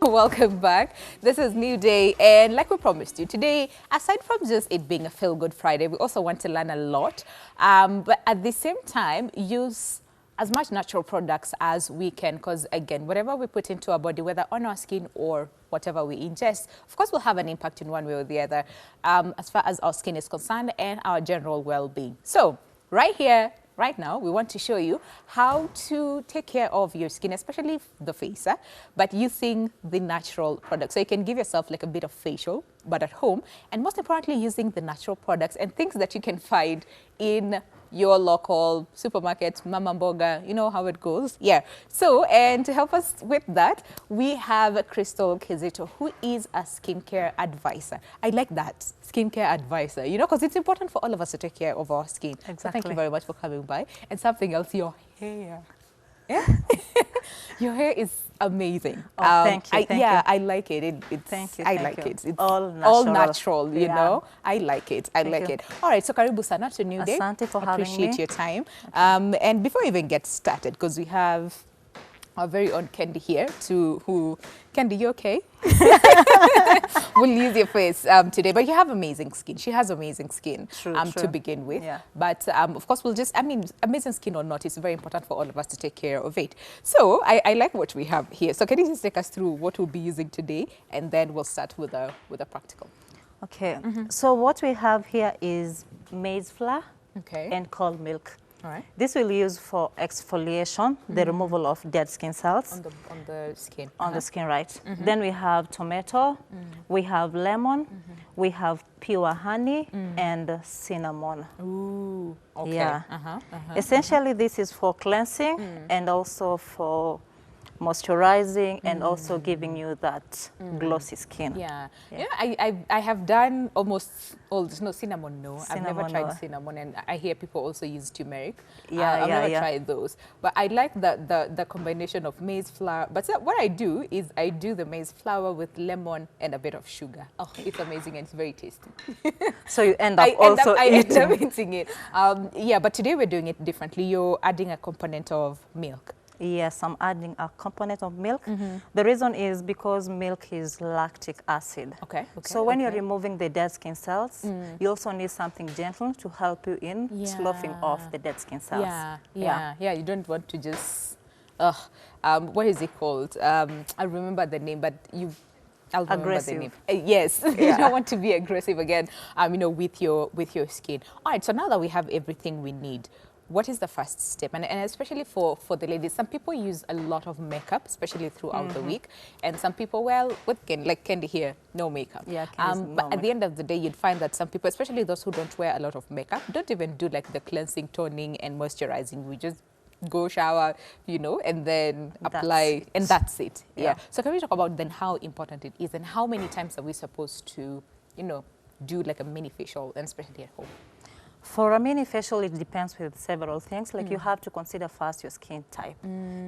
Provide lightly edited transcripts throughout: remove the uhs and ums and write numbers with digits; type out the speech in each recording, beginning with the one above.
Welcome back. This is New Day, and like we promised you today, aside from just it being a feel-good Friday, we also want to learn a lot, but at the same time use as much natural products as we can, because again, whatever we put into our body, whether on our skin or whatever we ingest, of course will have an impact in one way or the other, as far as our skin is concerned and our general well-being. So right here, right now, we want to show you how to take care of your skin, especially the face, but using the natural products. So you can give yourself like a bit of facial, but at home, and most importantly, using the natural products and things that you can find in your local supermarket, Mama Mboga, you know how it goes. Yeah. So, and to help us with that, we have Chrystal Kizitoo, who is a skincare advisor. I like that, skincare advisor, you know, because it's important for all of us to take care of our skin. Exactly. So thank you very much for coming by. And something else, your hair. Yeah? Your hair is amazing. Oh, thank you. Yeah, I like it. Thank you. I like it. It's all natural. You know. I like it. I like it. All right, so karibu sana to New Day. Asante for having me. Appreciate your time. And before we even get started, because we have our very own Candy here, Candy, you okay? We'll use your face today, but you have amazing skin. She has amazing skin to begin with. Yeah. But of course, amazing skin or not, it's very important for all of us to take care of it. So I like what we have here. So can you just take us through what we'll be using today, and then we'll start with a practical. Okay. So what we have here is maize flour and cold milk. All right. This we'll use for exfoliation, the removal of dead skin cells. On the skin. On the skin, right. Then we have tomato, we have lemon, we have pure honey, and cinnamon. Ooh, okay. Yeah. Essentially, this is for cleansing and also for moisturizing and also giving you that glossy skin. Yeah. I have done almost all this. No, cinnamon, no. I've never tried cinnamon, and I hear people also use turmeric. I've never tried those. But I like the combination of maize flour. But what I do is I do the maize flour with lemon and a bit of sugar. Oh, it's amazing and it's very tasty. So you end up eating it. Yeah, but today we're doing it differently. You're adding a component of milk. Yes, I'm adding a component of milk. The reason is because milk is lactic acid. Okay. So when you're removing the dead skin cells, you also need something gentle to help you in sloughing off the dead skin cells. Yeah. You don't want to just, what is it called? I remember the name, but I'll remember the name. Yes, you don't want to be aggressive again, you know, with your skin. All right, so now that we have everything we need, what is the first step? And especially for the ladies, some people use a lot of makeup, especially throughout the week. And some people, well, like Candy here, no makeup. Yeah, but at the end of the day, you'd find that some people, especially those who don't wear a lot of makeup, don't even do like the cleansing, toning, and moisturizing. We just go shower, you know, and then apply, and that's it. Yeah. So can we talk about then how important it is and how many times are we supposed to, you know, do like a mini facial, and especially at home? For a mini facial, it depends with several things. Like you have to consider first your skin type.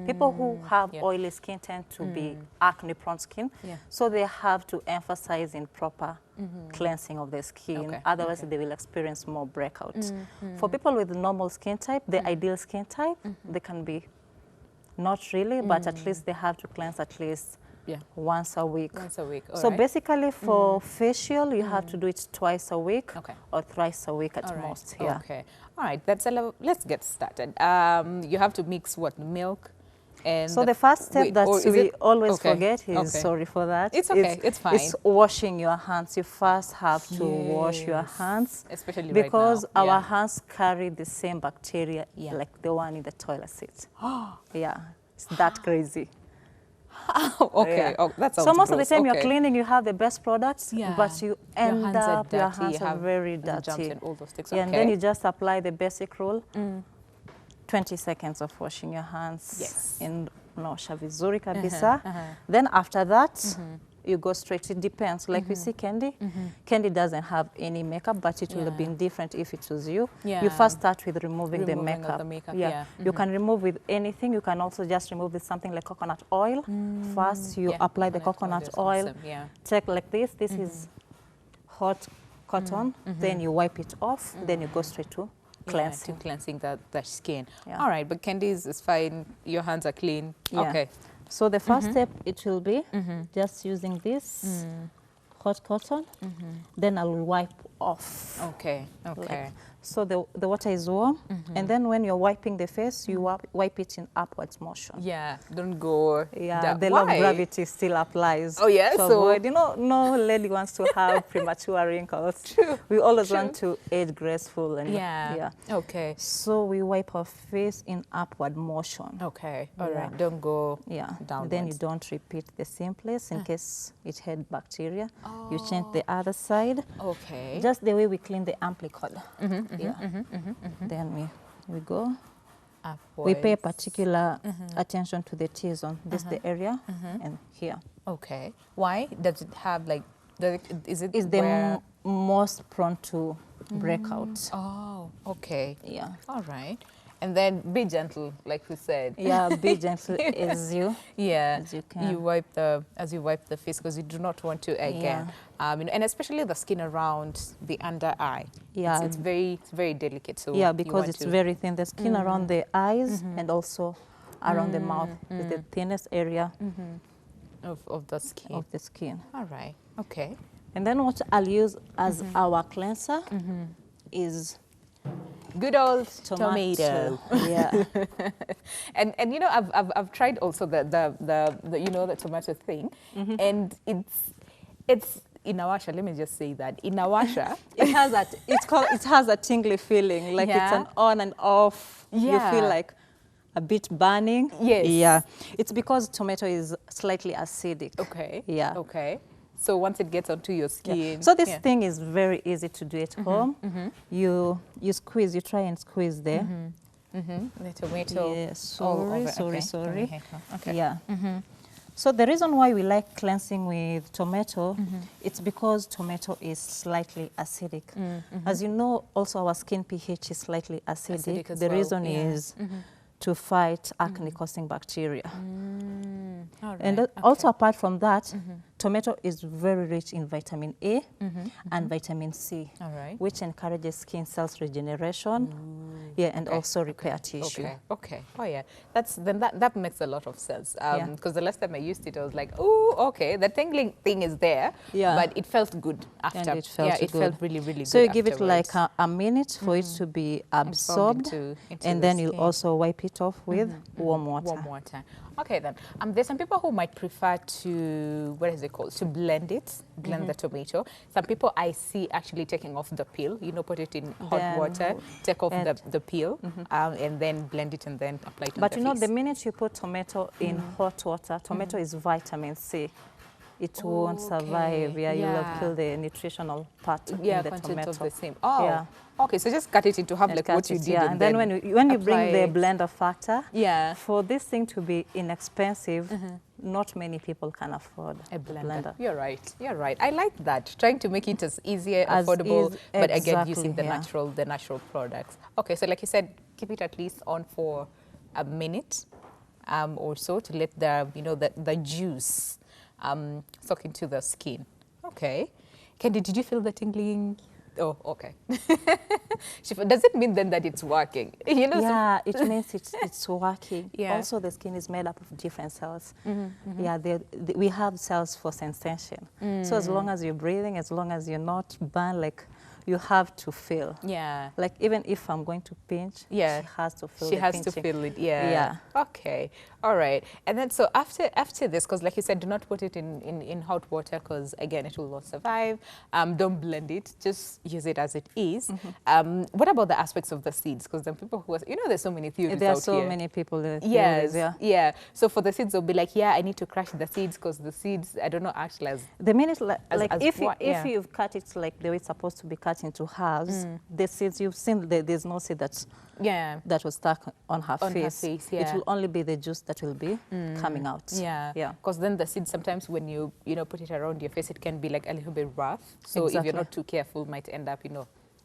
People who have oily skin tend to be acne-prone skin, so they have to emphasize in proper cleansing of the skin. Otherwise, they will experience more breakouts. For people with normal skin type, the ideal skin type, they can be not really, but at least they have to cleanse at least once a week. So basically for facial, you have to do it twice a week or thrice a week at most. Okay. All right. Let's get started. You have to mix what, milk? And so the first step that we always forget is, sorry for that. It's okay. It's fine. It's washing your hands. You first have to wash your hands. Especially because right now. Our hands carry the same bacteria like the one in the toilet seat. It's that crazy. That sounds so most gross. of the time you're cleaning, you have the best products, but you end up, your hands are very dirty. And all those things. And then you just apply the basic rule, 20 seconds of washing your hands in unaosha vizuri kabisa. Then after that, you go straight. It depends. Like we see Candy. Candy doesn't have any makeup, but it would have been different if it was you. You first start with removing the makeup. You can remove with anything. You can also just remove with something like coconut oil. First, you apply the coconut oil. Take like this. This is hot cotton. Then you wipe it off. Then you go straight to cleansing. Cleansing the skin. All right, but Candy is fine. Your hands are clean. Okay. So the first step, it will be just using this hot cotton. Then I'll wipe off. Okay, okay. Like, so the water is warm, and then when you're wiping the face, you wipe it in upwards motion. Yeah, don't go. Yeah, the law of gravity still applies. Oh yeah, to avoid, you know, no lady wants to have premature wrinkles. True. We always want to age graceful and yeah. Okay. So we wipe our face in upward motion. Okay. All right. Don't go downwards. Then you don't repeat the same place in case it had bacteria. You change the other side. Okay. Just the way we clean the amplicon. Then we go. Upwards. We pay particular attention to the T-zone. This the area and here. Okay. Why? Does it have like, is it is the most prone to breakout. Oh, okay. Yeah. All right. And then be gentle, like we said. Yeah, be gentle as you. Yeah, as you can. You wipe as you wipe the face, because you do not want to again. You know, and especially the skin around the under eye. Yeah, it's very delicate. So yeah, because it's very thin. The skin around the eyes and also around the mouth is the thinnest area of the skin. Of the skin. All right. Okay. And then what I'll use as our cleanser is good old tomato. Yeah. and you know, I've tried also the you know, the tomato thing, and it's in Awasha. Let me just say that in Awasha it has a tingly feeling, like it's an on and off. Yeah. You feel like a bit burning. Yes. Yeah. It's because tomato is slightly acidic. Okay. Yeah. Okay. So once it gets onto your skin. Yeah. So this thing is very easy to do at home. You squeeze, you try and squeeze there. The tomato. Yeah, sorry. Okay. Yeah. So the reason why we like cleansing with tomato, it's because tomato is slightly acidic. As you know, also our skin pH is slightly acidic. The reason is to fight acne-causing bacteria. All right. And also apart from that, tomato is very rich in vitamin A and vitamin C, which encourages skin cells regeneration, and also repair tissue. Okay. Oh yeah, that makes a lot of sense. Because the last time I used it, I was like, oh, okay, the tingling thing is there, but it felt good after. And it felt good. Felt really, really good. So you give it like a minute for it to be absorbed, and then you'll also wipe it off with warm water. Warm water. Okay then. There's some people who might prefer to, what is it called, to blend the tomato. Some people I see actually taking off the peel, you know, put it in hot water, take off the peel, and then blend it and then apply it on the face. But you know, the minute you put tomato in hot water, tomato is vitamin C. It won't survive. Yeah, you will kill the nutritional part in the tomato. Of the same. Oh, yeah. Okay, so just cut it into half, like what you did. Yeah, and then when you bring the blender factor, for this thing to be inexpensive, not many people can afford a blender. You're right. I like that. Trying to make it as easier, affordable, but again using the natural products. Okay, so like you said, keep it at least on for a minute or so to let the juice soak into the skin. Okay. Candy, did you feel the tingling? Oh, okay. Does it mean then that it's working? You know, yeah, it means it's working. Yeah. Also, the skin is made up of different cells. Yeah, we have cells for sensation. So as long as you're breathing, as long as you're not burned, like you have to feel. Yeah. Like even if I'm going to pinch, she has to feel. She has to feel it. Yeah. Yeah. Okay. All right. And then so after this, because like you said, do not put it in hot water, because again it will not survive. Don't blend it. Just use it as it is. What about the aspects of the seeds? Because then people who there's so many theories out here. There are so many people. Yeah. So for the seeds, they'll be like, yeah, I need to crush the seeds, because the seeds, I don't know, actually as the minute if you've cut it like the way it's supposed to be cut into halves, the seeds you've seen, there's no seed that was stuck on her face. It will only be the juice that will be coming out. Yeah. Because then the seeds, sometimes when you put it around your face, it can be like a little bit rough. So if you're not too careful, might end up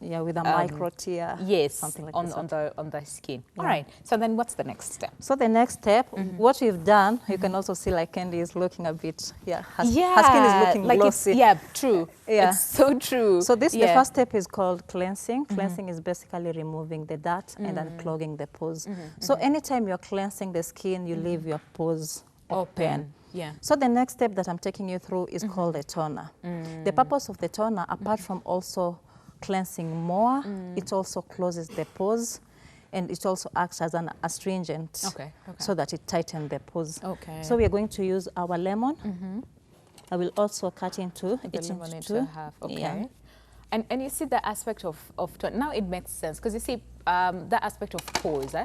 with a micro tear. Yes, something like on the skin. Yeah. All right. So then what's the next step? So the next step, what we've done, you can also see like Candy is looking a bit, her skin is looking like glossy. True. Yeah. It's so true. So the first step is called cleansing. Cleansing is basically removing the dirt and unclogging the pores. So anytime you're cleansing the skin, you leave your pores open. Yeah. So the next step that I'm taking you through is called a toner. The purpose of the toner, apart from also cleansing more, it also closes the pores, and it also acts as an astringent, so that it tightens the pores. So we are going to use our lemon. I will also cut into half. Okay. And you see the aspect of now it makes sense, because you see the aspect of pores.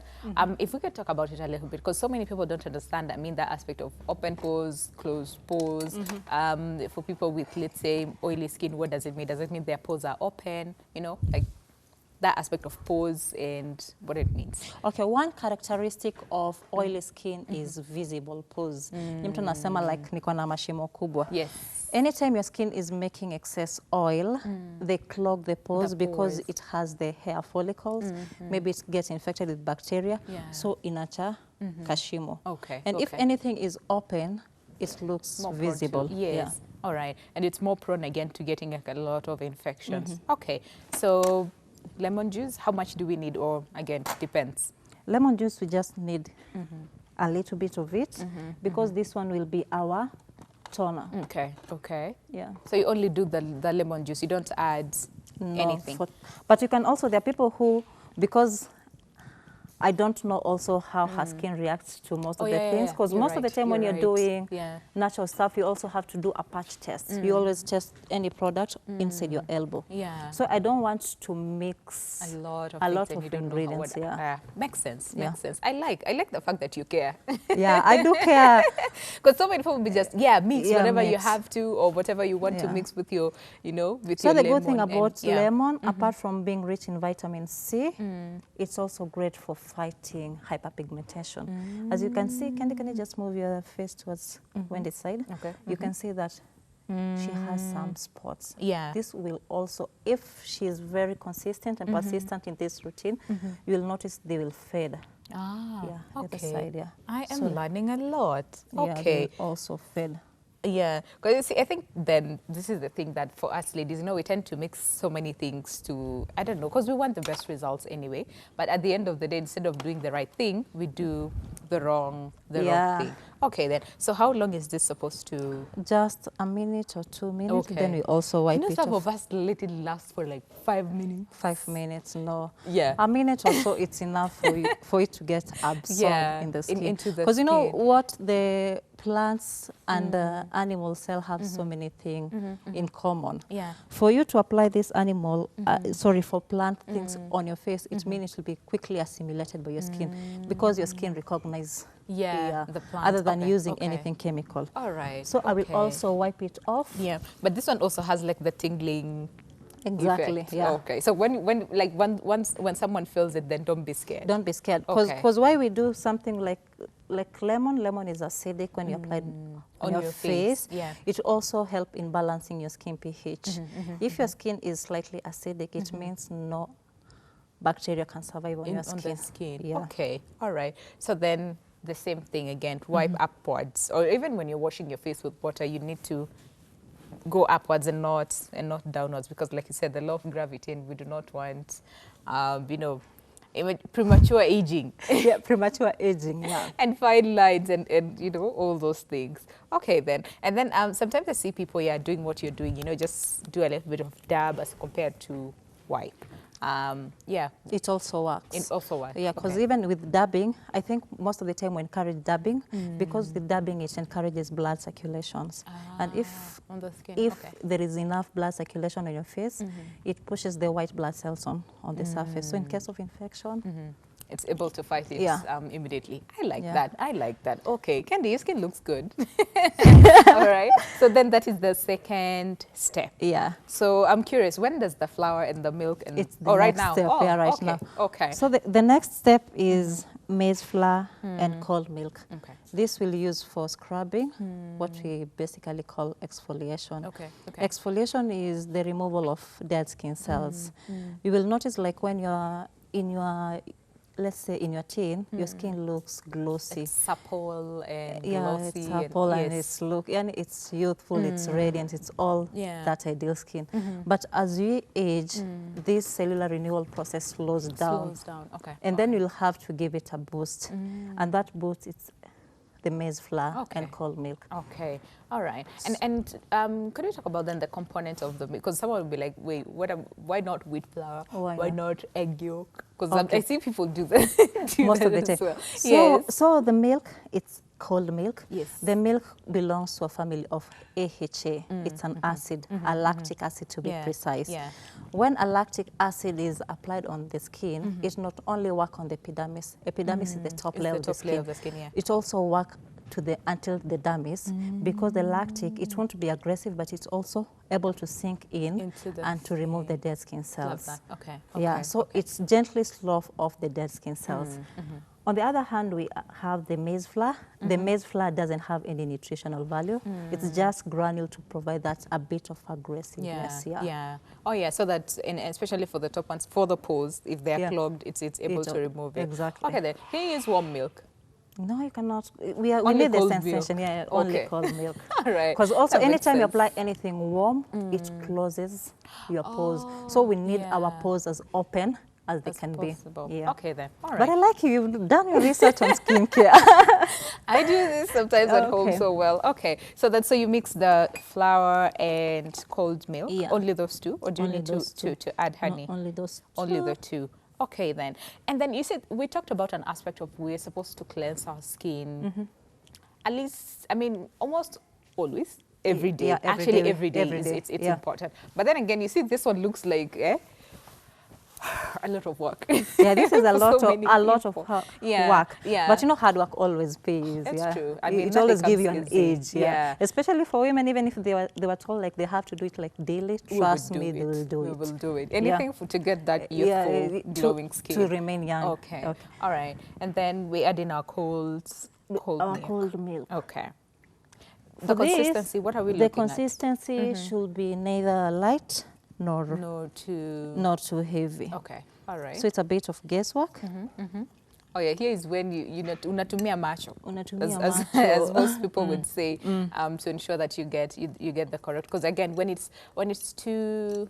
If we could talk about it a little bit, because so many people don't understand. I mean, the aspect of open pores, closed pores. For people with, let's say, oily skin, what does it mean? Does it mean their pores are open? You know, like that aspect of pores and what it means. Okay, one characteristic of oily skin is visible pores. Mtu nasema like niko na mashimo kubwa. Yes. Anytime your skin is making excess oil, they clog the pores because it has the hair follicles. Maybe it gets infected with bacteria. So inacha kashimo. And if anything is open, it looks more visible. Yes. All right. And it's more prone again to getting a lot of infections. Okay. So lemon juice, how much do we need? Or again, depends. Lemon juice, we just need a little bit of it because this one will be our toner. Okay. Yeah. So you only do the lemon juice, you don't add anything. But you can also, there are people who, because I don't know also how her skin reacts to most of the things, because most of the time when you're doing natural stuff, you also have to do a patch test. You always test any product inside your elbow. So I don't want to mix a lot of ingredients. Makes sense. Makes sense. I like the fact that you care. Yeah, I do care. Because so many people will be just mix whatever you have to, or whatever you want to mix with your, with your lemon. So the good thing about lemon, apart from being rich in vitamin C, it's also great for fighting hyperpigmentation. As you can see, can you just move your face towards Wendy's side? You can see that she has some spots. This will also, if she is very consistent and persistent in this routine, you will notice they will fade. Other side, I am learning a lot. They will also fade. Yeah, because you see, I think then this is the thing that for us ladies, we tend to mix so many things to, I don't know, because we want the best results anyway. But at the end of the day, instead of doing the right thing, we do the wrong thing. Okay, then. So how long is this supposed to? Just a minute or 2 minutes. Then we also wipe it off. Some of us let it last for like 5 minutes. 5 minutes, no. Yeah. A minute or so, it's enough for it to get absorbed in the skin. Because you know what, the plants and animal cell have so many things in common. For you to apply this for plant things on your face, it means it will be quickly assimilated by your skin because your skin recognizes the plant, other than using anything chemical. All right. So I will also wipe it off. Yeah, but this one also has like the tingling. Exactly. Effect. Yeah. Okay. So when someone feels it, then don't be scared. Don't be scared. Because why we do something like lemon is acidic when you apply it on your face. It also helps in balancing your skin pH. If your skin is slightly acidic, it means no bacteria can survive on your skin. On the skin. Okay. All right. So then the same thing again, wipe upwards, or even when you're washing your face with water, you need to go upwards and not downwards, because like you said, the law of gravity, and we do not want premature aging. Premature aging, and fine lines and all those things. Okay, then. And then sometimes I see people doing what you're doing, just do a little bit of dab as compared to wipe. It also works. It also works. Yeah, because even with dabbing, I think most of the time we encourage dabbing because with dabbing it encourages blood circulations. And if on the skin. there is enough blood circulation on your face, it pushes the white blood cells on the surface. So in case of infection, it's able to fight it immediately. I like that. I like that. Okay, Candy, your skin looks good. All right. So then that is the second step. Yeah. So I'm curious, when does the flour and the milk and it's the right next now? Step, right now. Okay. So the next step is maize flour and cold milk. Okay. This we'll use for scrubbing, what we basically call exfoliation. Okay. Exfoliation is the removal of dead skin cells. You will notice like when you're in your, let's say in your teen, your skin looks glossy. It's supple and glossy. It's supple and it's youthful, it's radiant, it's all that ideal skin. But as you age, this cellular renewal process slows down. Okay. And then you'll have to give it a boost. And that boost, it's the maize flour and cold milk. Okay, all right. And could you talk about then the components of the milk? Because someone will be like, wait, why not wheat flour? Why not egg yolk? Because I see people do that. Most of the time. Well. So the milk, it's cold milk. Yes. The milk belongs to a family of AHA. It's an acid, a lactic acid to be precise. Yeah. When a lactic acid is applied on the skin, it not only works on the epidermis. Epidermis is the top layer of the skin. It also works until the dermis, because the lactic, it won't be aggressive, but it's also able to sink in and to remove the dead skin cells. Love that. Okay. Yeah, so it's gently slough off the dead skin cells. On the other hand, we have the maize flour. The maize flour doesn't have any nutritional value. It's just granule to provide that a bit of aggressiveness. Oh yeah, so that, especially for the top ones, for the pores, if they're clogged, it's able to remove it. Exactly. Okay, then can you use warm milk? No, you cannot. We need the sensation. Milk. Yeah, only cold milk. All right. Because also, anytime you apply anything warm, it closes your pores. So we need our pores as open as they can possible. Be. Yeah. Okay then. All right. But I like you've done your research on skincare. I do this sometimes at home so well. Okay. So you mix the flour and cold milk. Yeah. Only those two, or do you need to add honey? No, only those two. Only the two. Okay then. And then you said, we talked about an aspect of we're supposed to cleanse our skin. At least, I mean, almost always, every day. Actually, every day it's important. But then again, you see this one looks like a lot of work. Yeah, this is a lot of work. Yeah. But you know, hard work always pays. It's true. I mean, it always gives you an edge. Yeah. Especially for women, even if they were told like they have to do it like daily, trust me, they will do it. We will do it. Anything to get that youthful, glowing skin. To remain young. Okay. All right. And then we add in our cold milk. Okay. The consistency, what are we looking at? The consistency should be neither light nor too heavy. Okay, all right. So it's a bit of guesswork. Oh yeah, here is when you unatumia macho, as most people would say, to ensure that you get the correct. Because again, when it's too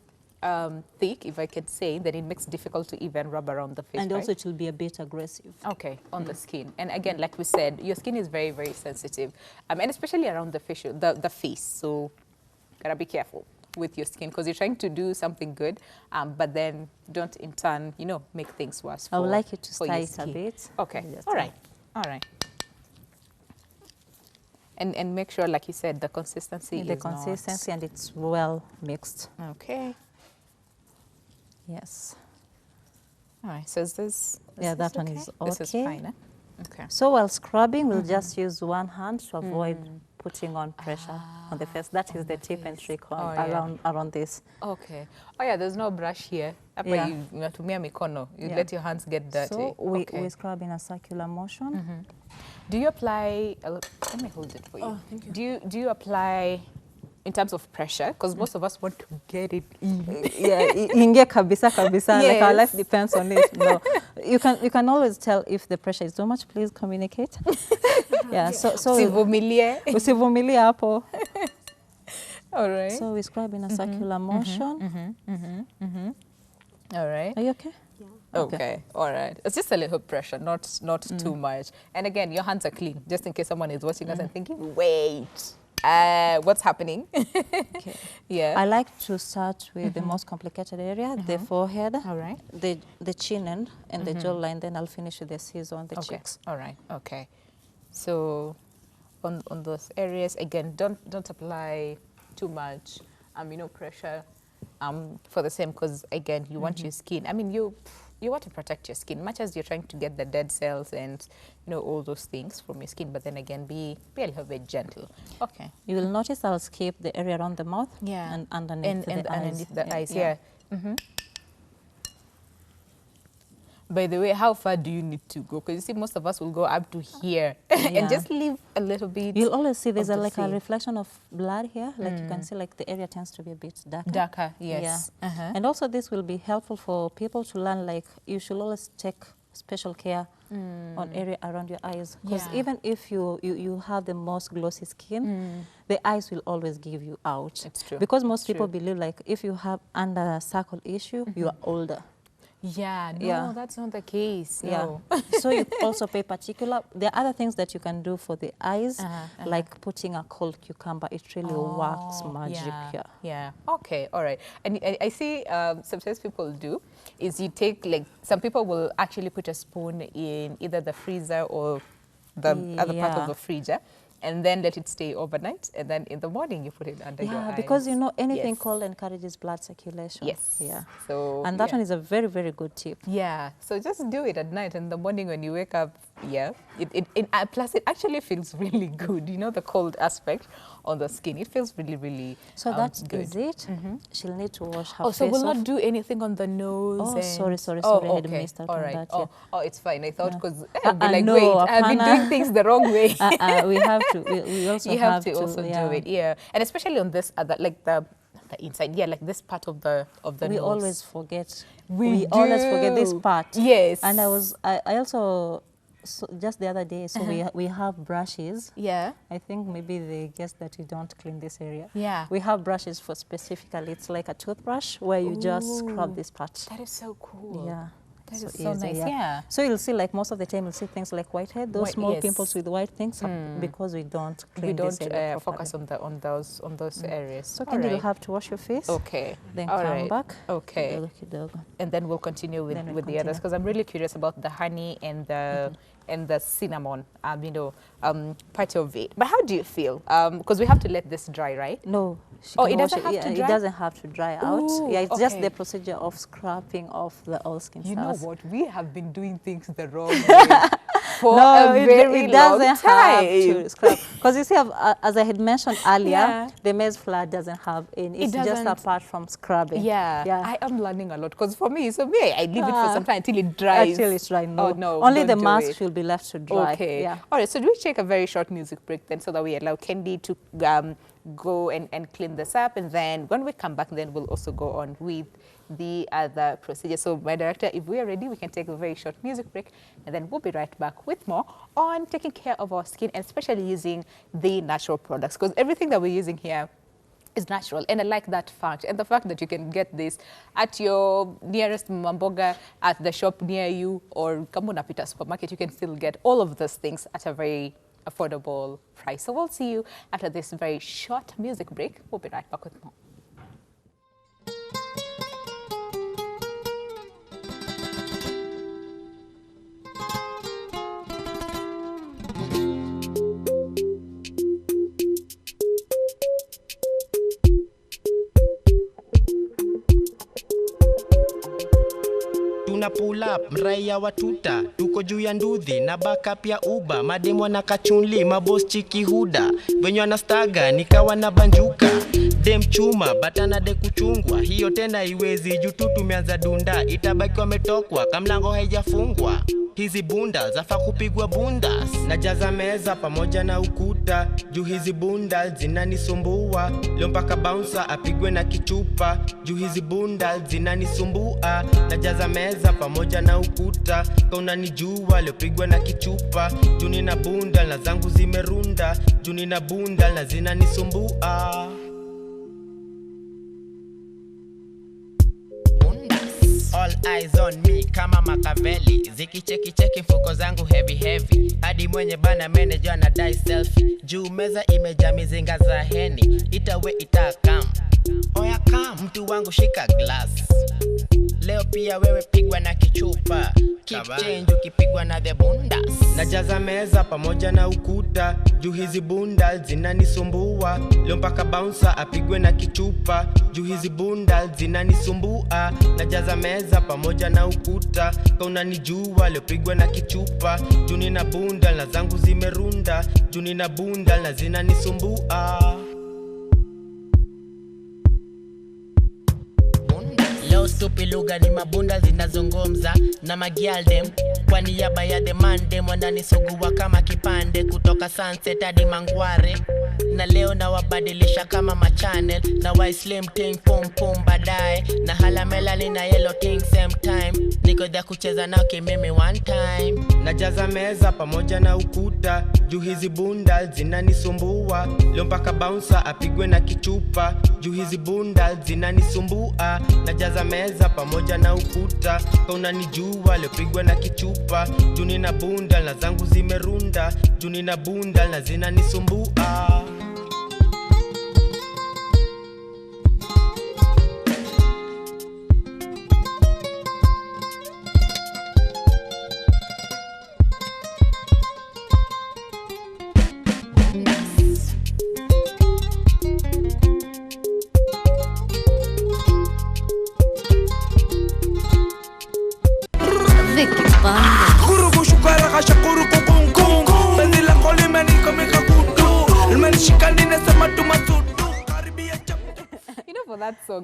thick, if I could say, then it makes it difficult to even rub around the face. And also it will be a bit aggressive. Okay, on the skin. And again, like we said, your skin is very, very sensitive, and especially around the face. So gotta be careful with your skin, because you're trying to do something good, but then don't in turn, make things worse. I would like you to style it a bit. Okay, all right. And make sure, like you said, the consistency and it's well mixed. Okay. Yes. All right, so is this that one is okay. This is fine, eh? Okay. So while scrubbing, we'll just use one hand to avoid putting on pressure on the face. That is the tip and trick around this. Okay. Oh yeah, there's no brush here. You unatumia mikono. You let your hands get dirty. So we scrub in a circular motion. Do you apply? Let me hold it for you. Oh, thank you. Do you apply in terms of pressure? Because most of us want to get it in. Inge kabisa. Yes. Like our life depends on it. No, you can always tell if the pressure is too much. Please communicate. So usivumilie hapo. All right. So we scrub in a circular motion. All right. Are you okay? Yeah. Okay. All right. It's just a little pressure, not too much. And again, your hands are clean, just in case someone is watching us and thinking, wait, what's happening? Okay. Yeah. I like to start with the most complicated area, the forehead, all right, the chin end, and the jawline. Then I'll finish with the scissor on the cheeks. All right. Okay. So on those areas, again, don't apply too much, pressure, for the same, because again, you want your skin. I mean, you want to protect your skin, much as you're trying to get the dead cells and all those things from your skin. But then again, be a little bit gentle. Okay. You will notice I'll skip the area around the mouth. Yeah. And underneath the eyes. Yeah. By the way, how far do you need to go? Because you see, most of us will go up to here and just leave a little bit. You'll always see there's a reflection of blood here. Like you can see, like the area tends to be a bit darker. Darker, yes. Yeah. And also this will be helpful for people to learn, like you should always take special care on area around your eyes. Because even if you have the most glossy skin, the eyes will always give you out. It's true. Because most people believe like if you have under circle issue, you are older. Yeah, no, Yeah. that's not the case. Yeah. No. So you also pay particular. There are other things that you can do for the eyes, like putting a cold cucumber. It really works magic. Yeah, Yeah. yeah. Okay, all right. And I see sometimes people do is you take, like, some people will actually put a spoon in either the freezer or the other part of the freezer, and then let it stay overnight, and then in the morning you put it under your eyes. Yeah, because you know anything Yes. cold encourages blood circulation. Yes. Yeah. So And that yeah. one is a very, very good tip. Yeah, so just do it at night, and in the morning when you wake up, yeah, plus it actually feels really good. You know, the cold aspect on the skin, it feels really, really So that good. is it. She'll need to wash her Oh, so face we'll off. not do anything on the nose? Oh, and... sorry, Oh, I had okay. missed out All on right. that. Yeah. Oh, it's fine. I thought because I'd be like, no, wait, I've been apana. doing things the wrong way. We have to. We also You have to also yeah. do it, yeah. And especially on this other, like the inside, yeah, like this part of the We nose. always forget. We always forget this do. part. Yes. And I also, so just the other day, so we have brushes. Yeah. I think maybe they guess that you don't clean this area. Yeah. We have brushes for specifically, it's like a toothbrush where you just scrub Ooh. this part. That is so cool. Yeah. That is so nice, yeah. So you'll see, like, most of the time you'll see things like whitehead, those small yes. pimples with white things, because we don't clean We this don't area focus properly. on those areas. So All Kendi, right. you'll have to wash your face. Okay. Then All come right. back. Okay. Kidogo, kidogo. And then we'll continue with, Then we with the others, continue. because I'm really curious about the honey and the cinnamon, part of it. But how do you feel? Because we have to let this dry, right? No. Oh, can it wash doesn't have to It dry? doesn't have to dry out. Ooh, Yeah, it's just okay. the procedure of scraping off the old skin You know cells. what? We have been doing things the wrong way for No, a very it doesn't long time. have to scrap. Because you see, as I had mentioned earlier, Yeah. the maize flour doesn't have any. It's just doesn't. apart from scrubbing. Yeah, Yeah. I am learning a lot, because for me, I leave it for some time until it dries. Until it's dry, no. Oh, no, Only the don't do mask it. should be left to dry. Okay. Yeah. All right, so do we take a very short music break then, so that we allow Kendi to go and clean this up, and then when we come back, then we'll also go on with the other procedure. So my director, if we are ready, we can take a very short music break, and then we'll be right back with more on taking care of our skin, and especially using the natural products, because everything that we're using here is natural, and I like that fact, and the fact that you can get this at your nearest mamboga, at the shop near you, or kama unapita supermarket, you can still get all of those things at a very affordable price. So we'll see you after this very short music break. We'll be right back with more. Tuna pull up, mraia watuta, tuko juu ya nduthi na backup ya Uber, mademo na kachunli, maboss chiki huda, venye wanastaga nikawa na banjuka, dem chuma batana de kuchungwa, hiyo tena iwezi juu tu tumeanza dunda, itabaki wametokwa kamlango haijafungwa. Hizi bunda zafa kupigwa bundas, najaza meza pamoja na ukuta, juu hizi bunda zinanisumbua, leo mpaka bouncer apigwe na kichupa, juu hizi bunda zinanisumbua, najaza meza pamoja na ukuta, kauna nijua leo pigwa na kichupa, juu nina bunda na zangu zimerunda, juu nina bunda na zinanisumbua. All eyes on me kama Makaveli, zikicheki mfuko zangu heavy hadi mwenye bana manager na dai selfie, juu meza imejaa mizinga za heni, itawe itakam oya kam, mtu wangu shika glass, leo pia wewe pigwa na kichupa, keep change ukipigwa na the bundas, najaza meza pamoja na ukuta, juu hizi bunda zinanisumbua, leo mpaka bouncer apigwe na kichupa, juu hizi bunda zinanisumbua, najaza meza pamoja na ukuta, kauna nijua leo pigwa na kichupa, juu nina bunda na zangu zimerunda, juu nina bunda na zinanisumbua. Leo stupi lugha ni mabunda zinazungumza na magialdem, kwa niaba ya the man dem wananisugua kama kipande, kutoka sunset hadi mangware, na leo na wabadilisha kama machannel na why slim ting pum pum baadaye na hala melali na yellow ting same time niko there kucheza nao kimimi one time najaza meza pamoja na ukuta juu hizi bunda zinanisumbua leo mpaka bouncer apigwe na kichupa juu hizi bunda zinanisumbua najaza meza pamoja na ukuta kwa unanijua leo pigwe na kichupa juu nina bunda na zangu zimerunda juu nina bunda na zinanisumbua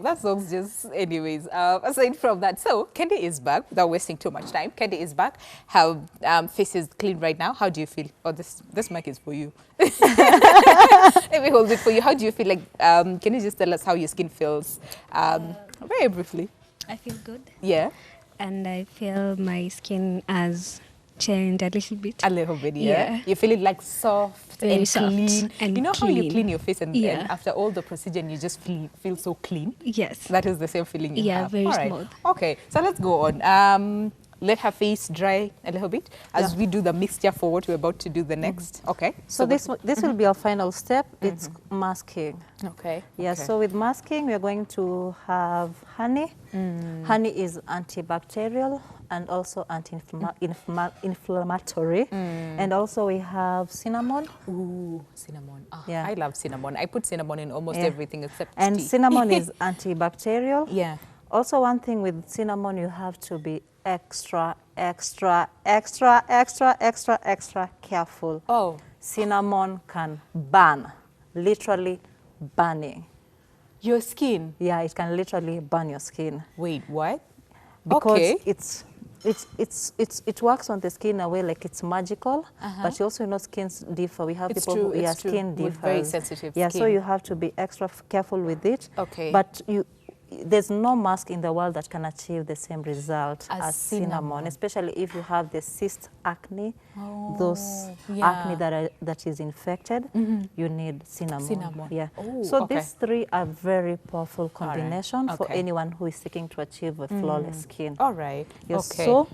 That song's just, anyways, aside from that, so Kendi is back without wasting too much time. Kendi is back. Her face is clean right now. How do you feel? Oh, this mic is for you. Let me hold it for you. How do you feel? Like, can you just tell us how your skin feels? Very briefly. I feel good. Yeah. And I feel my skin has changed a little bit. A little bit, yeah. You feel it like soft very and soft clean. and you know clean. how you clean your face and after all the procedure and you just feel so clean? Yes. That is the same feeling you have. Yeah, very all right. smooth. Okay, so let's go on. Let her face dry a little bit as we do the mixture for what we're about to do the next. Okay. So this will be our final step. It's masking. Okay. Yeah, so with masking, we're going to have honey. Honey is antibacterial and also anti-inflammatory. And also we have cinnamon. Ooh, cinnamon. Oh, Yeah. I love cinnamon. I put cinnamon in almost everything except And tea. cinnamon is antibacterial. Yeah. Also, one thing with cinnamon, you have to be extra careful. Oh. Cinnamon can burn, literally burning. Your skin? Yeah, it can literally burn your skin. Wait, what? Because okay. it works on the skin in a way like it's magical, but you also know skins differ. We have people who skin differs. With very sensitive yeah, skin. so you have to be extra careful with it. Okay. But there's no mask in the world that can achieve the same result as cinnamon, especially if you have the cyst acne, those acne that is infected, you need cinnamon. Yeah. Oh, so these three are very powerful combination for Okay. anyone who is seeking to achieve a flawless skin. All right. Yes. Okay. So,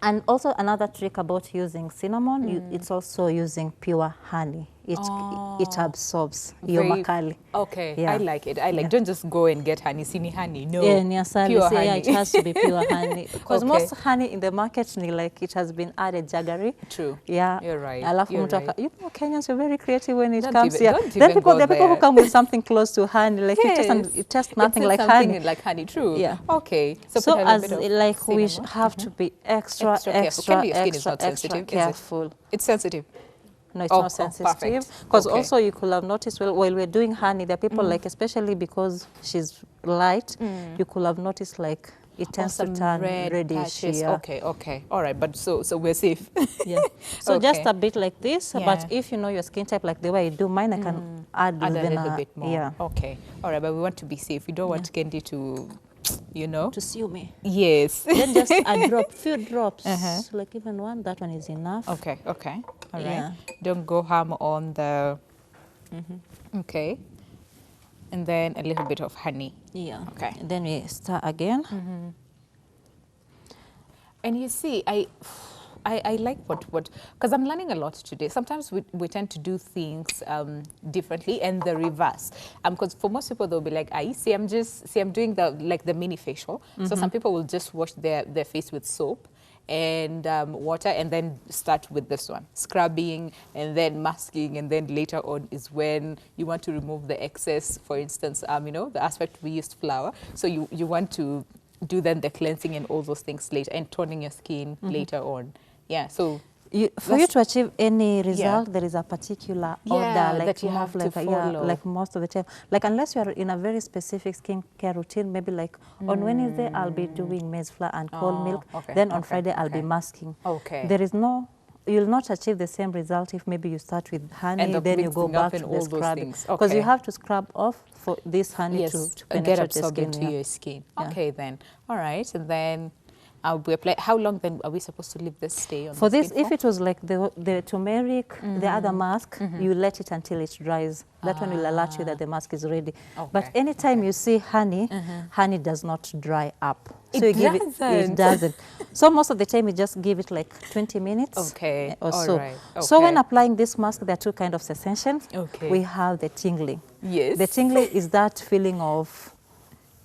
and also another trick about using cinnamon, it's also using pure honey. It absorbs your makali. Okay, Yeah. I like it. I like. Don't just go and get honey, sini honey. No, Yeah, pure honey. Yeah, it has to be pure honey. Because Okay. most honey in the market, like it has been added jaggery. True. Yeah. You're right. Alafu You're mtu right. you know, Kenyans are very creative when it Don't comes. even- Yeah. don't Then even there go are people who there. come with something close to honey, like Yes. it tastes nothing It's like something honey. like honey. True. Yeah. Okay. So put a as little bit of like we cinnamon. have to be extra Extra careful. Can your skin is not sensitive, is it? careful. It's sensitive. No, it's Oh, not oh, sensitive. perfect. Because Okay. also you could have noticed while we're doing honey, there are people like, especially because she's light, you could have noticed like it tends to Some turn red reddish. patches. Yeah. Okay. Okay. All right. But so we're safe. Yeah. So just Okay. a bit like this, Yeah. but if you know your skin type like the way I do mine, I can add Add a even little bit more. Yeah. Okay. All right. But we want to be safe. We don't want Kendi to, you know. To sue me. Yes. Then just a few drops, like even one, that one is enough. Okay, okay. All right. Yeah. Don't go ham on the... Okay. And then a little bit of honey. Yeah. Okay. And then we start again. And you see, I like what because I'm learning a lot today. Sometimes we tend to do things differently and the reverse. Because for most people they'll be like, I'm doing the mini facial. So some people will just wash their face with soap and water and then start with this one, scrubbing and then masking, and then later on is when you want to remove the excess. For instance, you know, the aspect we used flour. So you want to do then the cleansing and all those things later and toning your skin later on. Yeah, so For you to achieve any result, there is a particular order, like that you have to follow. like most of the time. Like unless you are in a very specific skincare routine, maybe like on Wednesday I'll be doing maize flour and cold milk. Okay, Then on Friday I'll be masking. Okay. There is no. you'll not achieve the same result if maybe you start with honey, End up then you go mixing up back in to the all those scrubbing. things. Because you Okay. have to scrub off for this honey Yes, to get penetrate the absorbed skin. into Yeah. your skin. Yeah. Okay, then. All right, and then we apply. How long then are we supposed to leave this stay on For the this, skin if it was like the turmeric, the other mask, you let it until it dries. That one will alert you that the mask is ready. But Okay, anytime you see honey, honey does not dry up. It So you give doesn't? it doesn't. So most of the time you just give it like 20 minutes Okay, or all so. right, So when okay. applying this mask, there are two kinds of sensations. Okay. We have the tingling. Yes. The tingling is that feeling of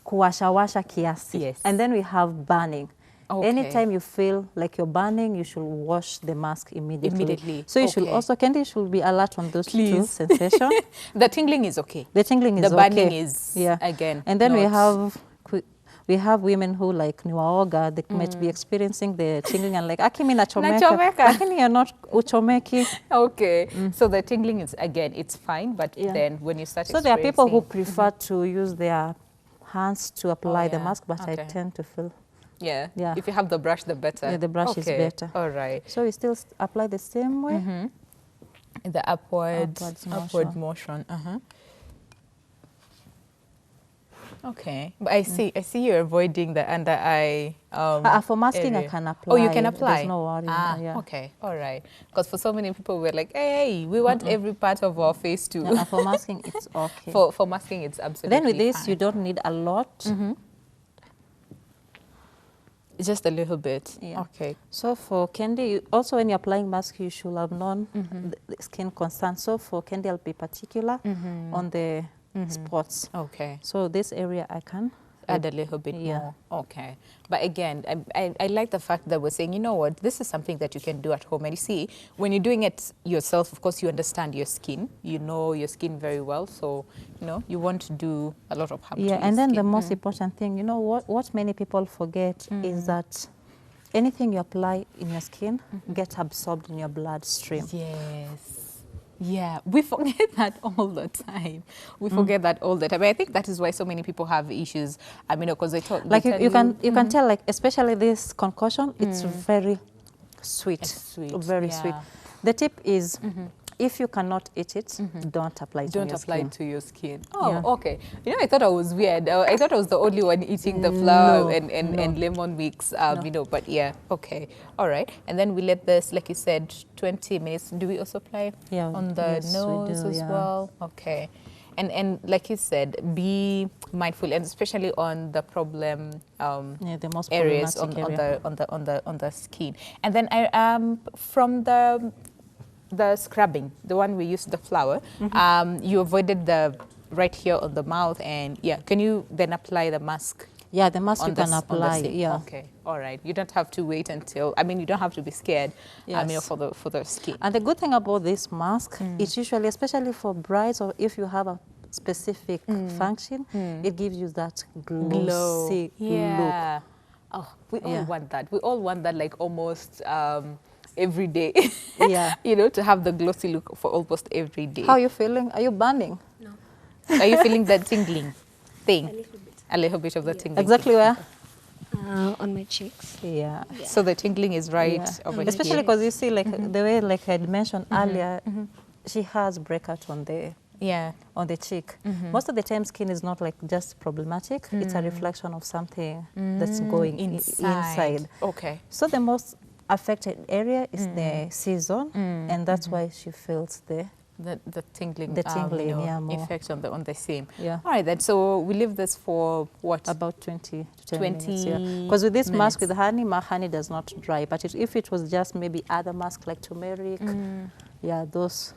kuwasha kiasi. Yes. And then we have burning. Okay. Anytime you feel like you're burning, you should wash the mask immediately. Immediately. So you should Okay. also, Candy should be alert on those two Please. sensations. The tingling is okay. The tingling is The burning okay. is, yeah. again, And then not- we have women who like niwaoga, they might be experiencing the tingling and like, akimi nachomeka. Nachomeka. Lakini you're not uchomeki. Okay, so the tingling is, again, it's fine, but Yeah. then when you start So there are people who experiencing- prefer to use their hands to apply the yeah. mask, but I Okay. tend to feel. Yeah. Yeah. If you have the brush, the better. Yeah, the brush is Okay, better. All right. So we still apply the same way. The upward Upwards motion. Okay, but I see you're avoiding the under eye. For masking, I area. can apply. Oh, you can apply. There's no worry. Yeah. Okay, all right. Because for so many people, we're like, hey, we want every part of our face to. Yeah, for masking, it's okay. For masking, it's absolutely. Then with this, fine. you don't need a lot. Just a little bit. Yeah. Okay. So for candy, also when you're applying mask, you should have known the skin concern. So for candy, I'll be particular on the spots. Okay. So this area I can Add a little bit Yeah. more. Okay. But again, I like the fact that we're saying, you know what, this is something that you can do at home. And you see, when you're doing it yourself, of course, you understand your skin. You know your skin very well. So, you know, you want to do a lot of harm to Yeah, your and then the skin. most important thing, you know, what many people forget is that anything you apply in your skin gets absorbed in your bloodstream. Yes. Yeah, we forget that all the time. We forget that all the time. I think that is why so many people have issues. I mean, because they thought Like you can tell, like especially this concoction, it's very sweet, It's sweet, very yeah. sweet. The tip is, if you cannot eat it, don't apply it on don't your apply skin. it to your skin. Oh, Yeah. okay. You know, I thought I was weird. I thought I was the only one eating the flour No, and lemon mix. You know, but yeah, okay, all right. And then we let this, like you said, 20 minutes. Do we also apply Yeah, on the yes, we nose do, as yeah. well? Okay. And like you said, be mindful, and especially on the problem Yeah, the most areas problematic area. on the skin. And then from the scrubbing, the one we used the flour, you avoided the right here on the mouth, and yeah, can you then apply the mask? Yeah, the mask on you the can s- on the apply. skin? Yeah. Okay. All right. You don't have to wait until. I mean, you don't have to be scared. I mean, Yes. for the skin. And the good thing about this mask, it's usually, especially for brides or if you have a specific function, it gives you that glossy look. Yeah. Oh, we all Yeah. want that. We all want that, like almost every day. Yeah. You know, to have the glossy look for almost every day. How are you feeling? Are you burning? Are you feeling that tingling thing? A little bit. A little bit of the tingling. Exactly where? On my cheeks. Yeah. So the tingling is right Yeah. over Especially here. because you see, like the way, like I had mentioned earlier, she has breakout on the cheek. Most of the time, skin is not like just problematic; it's a reflection of something that's going inside. Okay. So the most affected area is the C-zone, and that's why she feels the The tingling, The tingling, you know, yeah, more. effect on the same. Yeah. All right then. So we leave this for what? about 20 to 10 20 minutes. Yeah. Because with this mask minutes. with honey, my honey does not dry. But if it was just maybe other masks like turmeric, yeah, those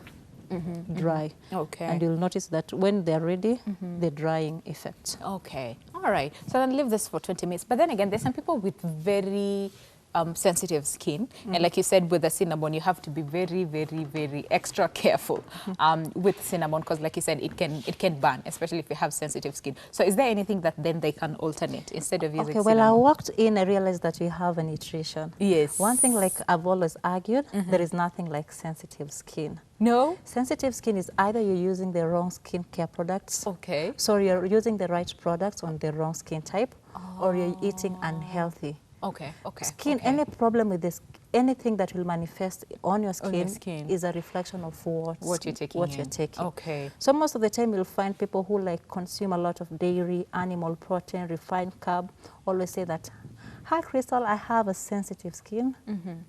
dry. Okay. And you'll notice that when they're ready, the drying effect. Okay. All right. So then leave this for 20 minutes. But then again, there's some people with very sensitive skin. And like you said, with the cinnamon, you have to be very, very, very extra careful with cinnamon because like you said, it can burn, especially if you have sensitive skin. So is there anything that then they can alternate instead of using Okay, well, I cinnamon? walked in, I realized that we have a nutrition. Yes. One thing, like I've always argued, there is nothing like sensitive skin. No? Sensitive skin is either you're using the wrong skincare products, Okay. so you're using the right products on the wrong skin type, or you're eating unhealthy. Okay. Okay. Skin, okay. any problem with this anything that will manifest on your skin, skin. is a reflection of what you're taking you're taking. Okay. So most of the time you'll find people who like consume a lot of dairy, animal protein, refined carb, always say that, hi Crystal, I have a sensitive skin.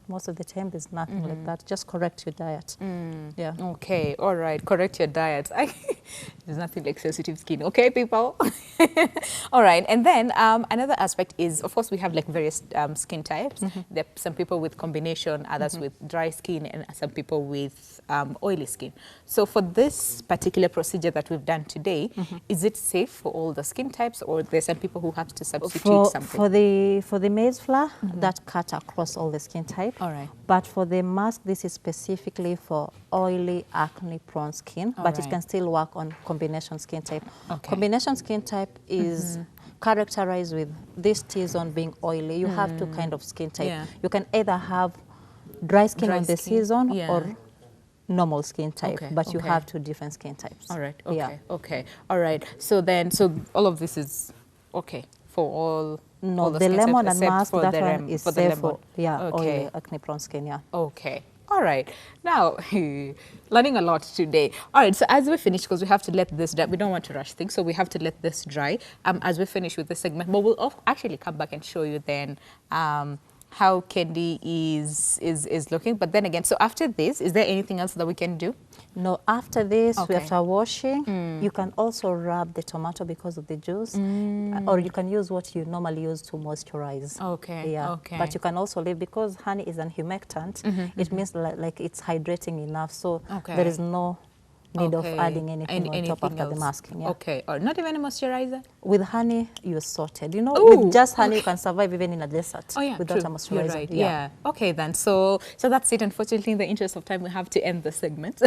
Most of the time there's nothing like that. Just correct your diet. Yeah. Okay, all right, correct your diet. There's nothing like sensitive skin, okay, people? All right, and then another aspect is, of course, we have like various skin types. There are some people with combination, others with dry skin, and some people with oily skin. So for this particular procedure that we've done today, is it safe for all the skin types, or there's some people who have to substitute something? For the maize flour, that cut across all the skin type. All right. But for the mask, this is specifically for oily, acne-prone skin, but it can still work on combination skin type. Okay. Combination skin type is characterized with this T-zone being oily. You have two kind of skin type. Yeah. You can either have dry skin on the C-zone Yeah. or normal skin type, Okay, but you okay. have two different skin types. All right, okay, Yeah. okay. All right, so then, so all of this is okay for all No, all the skin types lemon and except mask, for that the one is for the safe lemon. for, Okay. oily, acne-prone skin, yeah. Okay. All right. Now, learning a lot today. All right. So as we finish, because we have to let this dry, we don't want to rush things, so we have to let this dry as we finish with this segment. But we'll actually come back and show you then how candy is looking. But then again, so after this, is there anything else that we can do? No, after this, Okay. after washing, you can also rub the tomato because of the juice, or you can use what you normally use to moisturize. Okay, Yeah. okay. But you can also leave, because honey is an humectant, it means like it's hydrating enough, so Okay. there is no need of Okay. adding anything on top after the else? masking. Yeah. Okay. Or not even a moisturizer? With honey, you're sorted. You know, Ooh, with just honey, you can survive even in a desert Oh yeah, without true. a moisturizer. You're right. Yeah. Okay then. So that's it. Unfortunately, in the interest of time, we have to end the segment.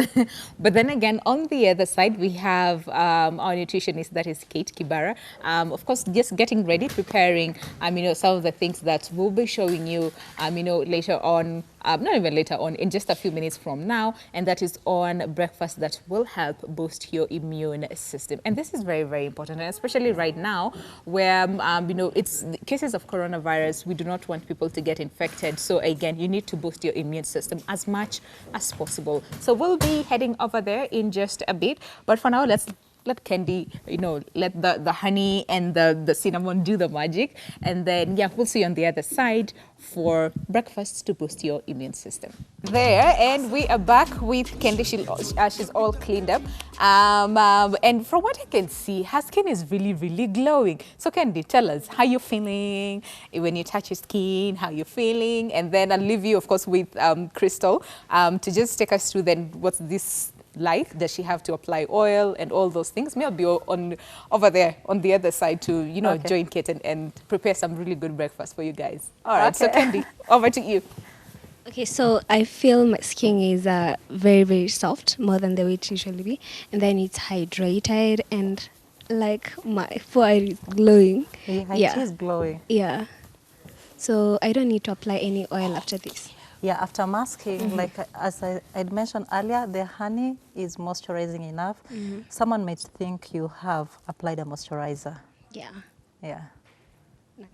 But then again, on the other side, we have our nutritionist, that is Kate Kibara. Of course, just getting ready, preparing. Some of the things that we'll be showing you. Later on. Not even later on, in just a few minutes from now, and that is on breakfast that will help boost your immune system. And this is very, very important, and especially right now where, it's cases of coronavirus, we do not want people to get infected. So again, you need to boost your immune system as much as possible. So we'll be heading over there in just a bit, but for now, let's let candy, let the honey and the cinnamon do the magic. And then, yeah, we'll see you on the other side for breakfast to boost your immune system. There, and we are back with Candy. She's all cleaned up. And from what I can see, her skin is really, really glowing. So Candy, tell us how you're feeling when you touch your skin, how you're feeling. And then I'll leave you, of course, with Chrystal to just take us through then what's this like. Does she have to apply oil and all those things? Maybe I'll be over there on the other side to, Okay. join Kate and prepare some really good breakfast for you guys. All right, so Okay. Candy, over to you. Okay, so I feel my skin is very, very soft, more than the way it usually be. And then it's hydrated and like my forehead is glowing. Yeah, it is glowing. Yeah. So I don't need to apply any oil after this. Yeah, after masking, like as I'd mentioned earlier, the honey is moisturizing enough. Someone might think you have applied a moisturizer. Yeah. Yeah. Nice.